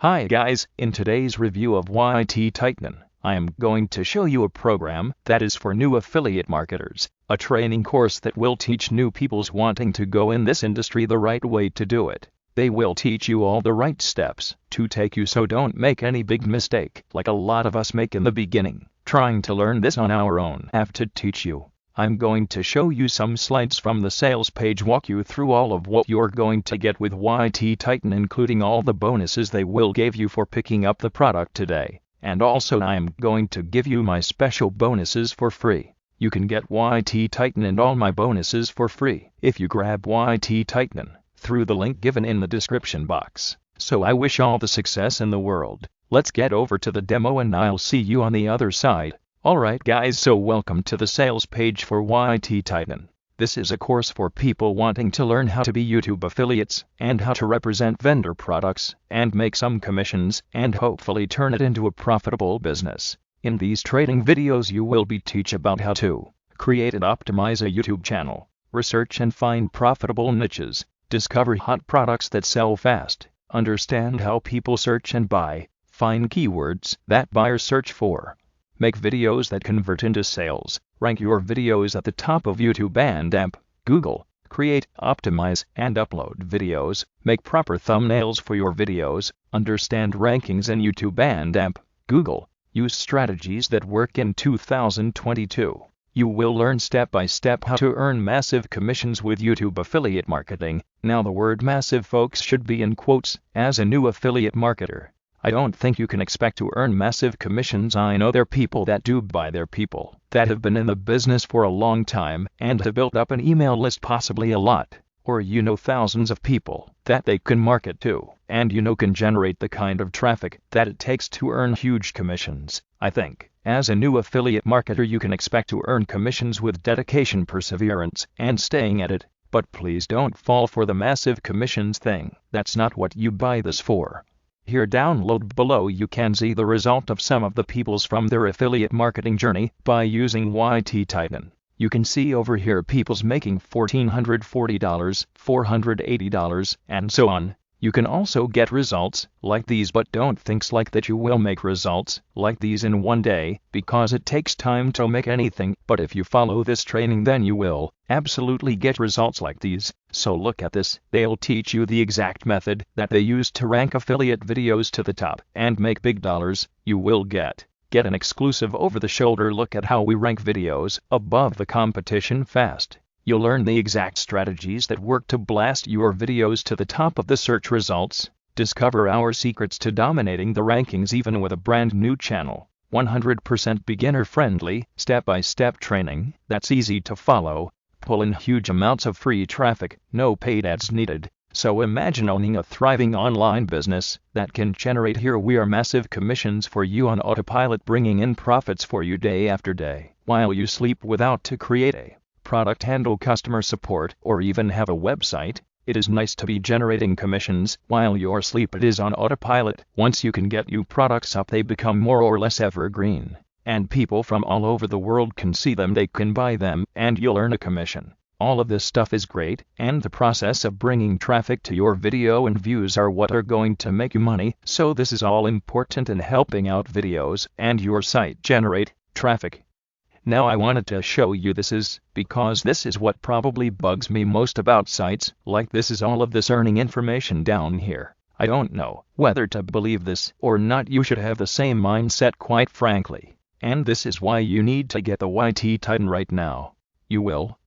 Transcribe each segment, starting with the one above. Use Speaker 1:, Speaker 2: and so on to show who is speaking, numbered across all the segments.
Speaker 1: Hi guys, in today's review of YT Titan, I am going to show you a program that is for new affiliate marketers, a training course that will teach new peoples wanting to go in this industry the right way to do it. They will teach you all the right steps to take you, so don't make any big mistake like a lot of us make in the beginning, trying to learn this on our own. I have to teach you. I'm going to show you some slides from the sales page, walk you through all of what you're going to get with YT Titan, including all the bonuses they will give you for picking up the product today. And also I am going to give you my special bonuses for free. You can get YT Titan and all my bonuses for free if you grab YT Titan through the link given in the description box. So I wish all the success in the world. Let's get over to the demo and I'll see you on the other side. Alright guys, so welcome to the sales page for YT Titan. This is a course for people wanting to learn how to be YouTube affiliates and how to represent vendor products and make some commissions and hopefully turn it into a profitable business. In these training videos you will be teach about how to create and optimize a YouTube channel, research and find profitable niches, discover hot products that sell fast, understand how people search and buy, find keywords that buyers search for, make videos that convert into sales, rank your videos at the top of YouTube and Google, create, optimize, and upload videos, make proper thumbnails for your videos, understand rankings in YouTube and Google, use strategies that work in 2022. You will learn step by step how to earn massive commissions with YouTube affiliate marketing. Now the word massive, folks, should be in quotes. As a new affiliate marketer, I don't think you can expect to earn massive commissions. I know there are people that do, by their people that have been in the business for a long time and have built up an email list, possibly a lot, or thousands of people that they can market to, and can generate the kind of traffic that it takes to earn huge commissions. I think, as a new affiliate marketer, you can expect to earn commissions with dedication, perseverance, and staying at it. But please don't fall for the massive commissions thing. That's not what you buy this for. Here download below you can see the result of some of the peoples from their affiliate marketing journey by using YT Titan. You can see over here people's making $1,440, $480, and so on. You can also get results like these, but don't think like that you will make results like these in one day, because it takes time to make anything. But if you follow this training, then you will absolutely get results like these. So look at this. They'll teach you the exact method that they use to rank affiliate videos to the top and make big dollars. You will get an exclusive over-the-shoulder look at how we rank videos above the competition fast. You'll learn the exact strategies that work to blast your videos to the top of the search results. Discover our secrets to dominating the rankings even with a brand new channel. 100% beginner-friendly, step-by-step training that's easy to follow. Pull in huge amounts of free traffic, no paid ads needed. So imagine owning a thriving online business that can generate massive commissions for you on autopilot, bringing in profits for you day after day while you sleep without to create a product, handle customer support, or even have a website. It is nice to be generating commissions while you're asleep. It is on autopilot. Once you can get new products up, they become more or less evergreen, and people from all over the world can see them, they can buy them, and you'll earn a commission. All of this stuff is great, and the process of bringing traffic to your video and views are what are going to make you money. So this is all important in helping out videos and your site generate traffic. Now I wanted to show you this because this is what probably bugs me most about sites like this, is all of this earning information down here. I don't know whether to believe this or not. You should have the same mindset, quite frankly. And this is why you need to get the YT Titan right now. You will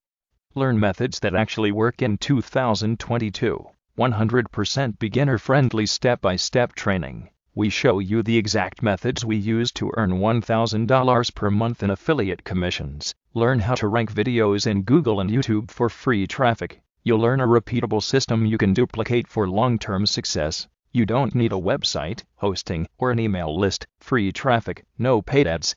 Speaker 1: learn methods that actually work in 2022. 100% beginner-friendly step-by-step training. We show you the exact methods we use to earn $1,000 per month in affiliate commissions. Learn how to rank videos in Google and YouTube for free traffic. You'll learn a repeatable system you can duplicate for long-term success. You don't need a website, hosting, or an email list. Free traffic, no paid ads.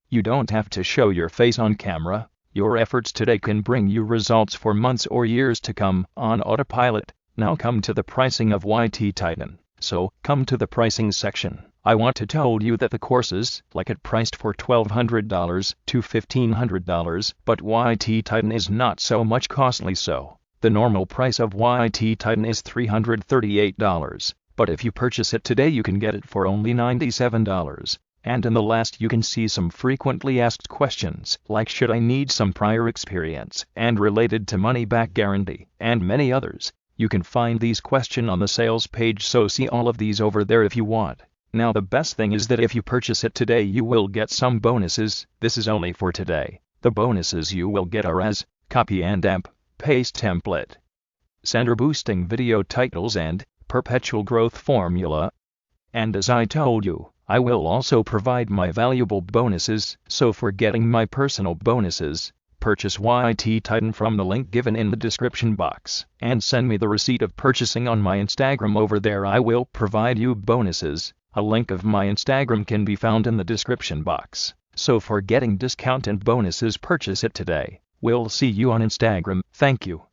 Speaker 1: You don't have to show your face on camera. Your efforts today can bring you results for months or years to come on autopilot. Now come to the pricing of YT Titan. So, come to the pricing section. I want to tell you that the courses, like it priced for $1,200 to $1,500, but YT Titan is not so much costly. So, the normal price of YT Titan is $338. but if you purchase it today you can get it for only $97. And in the last you can see some frequently asked questions like should I need some prior experience and related to money back guarantee and many others. You can find these questions on the sales page, so see all of these over there if you want. Now the best thing is that if you purchase it today you will get some bonuses. This is only for today. The bonuses you will get are as copy and paste template, sender boosting video titles, and perpetual growth formula. And as I told you, I will also provide my valuable bonuses, so for getting my personal bonuses, purchase YT Titan from the link given in the description box, and send me the receipt of purchasing on my Instagram. Over there I will provide you bonuses. A link of my Instagram can be found in the description box. So for getting discount and bonuses, purchase it today. We'll see you on Instagram. Thank you.